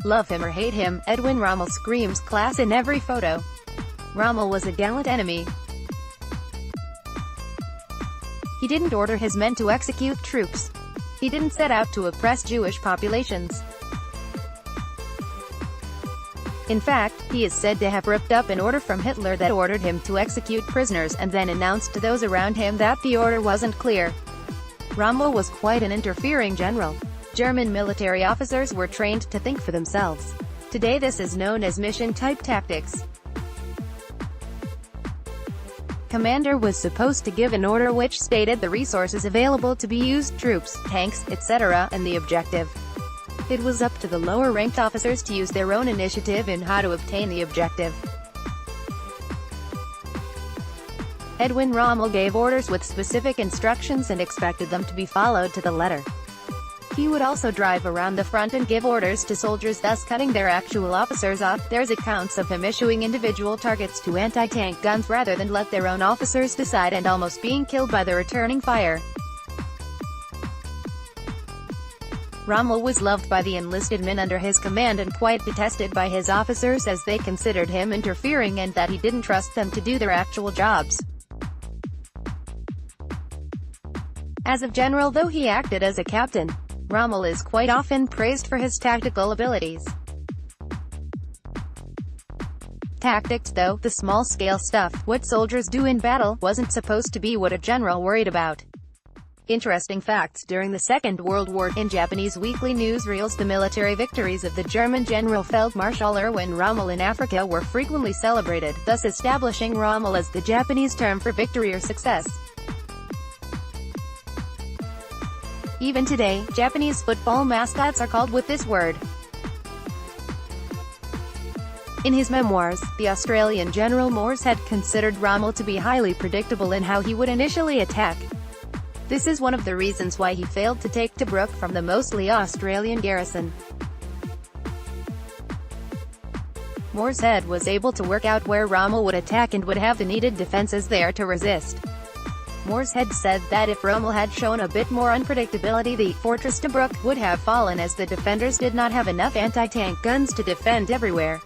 Love him or hate him, Edwin Rommel screams class in every photo. Rommel was a gallant enemy. He didn't order his men to execute troops. He didn't set out to oppress Jewish populations. In fact, he is said to have ripped up an order from Hitler that ordered him to execute prisoners, and then announced to those around him that the order wasn't clear. Rommel was quite an interfering general. German military officers were trained to think for themselves. Today this is known as mission-type tactics. Commander was supposed to give an order which stated the resources available to be used, troops, tanks, etc., and the objective. It was up to the lower-ranked officers to use their own initiative in how to obtain the objective. Edwin Rommel gave orders with specific instructions and expected them to be followed to the letter. He would also drive around the front and give orders to soldiers, thus cutting their actual officers off. There's accounts of him issuing individual targets to anti-tank guns rather than let their own officers decide, and almost being killed by the returning fire. Rommel was loved by the enlisted men under his command and quite detested by his officers, as they considered him interfering and that he didn't trust them to do their actual jobs. As a general, though he acted as a captain, Rommel is quite often praised for his tactical abilities. Tactics, though, the small-scale stuff, what soldiers do in battle, wasn't supposed to be what a general worried about. Interesting facts: during the Second World War, in Japanese weekly newsreels, the military victories of the German General Feldmarschall Erwin Rommel in Africa were frequently celebrated, thus establishing Rommel as the Japanese term for victory or success. Even today, Japanese football mascots are called with this word. In his memoirs, the Australian General Morshead considered Rommel to be highly predictable in how he would initially attack. This is one of the reasons why he failed to take Tobruk from the mostly Australian garrison. Morshead was able to work out where Rommel would attack and would have the needed defenses there to resist. Morshead said that if Rommel had shown a bit more unpredictability, the fortress Tobruk would have fallen, as the defenders did not have enough anti-tank guns to defend everywhere.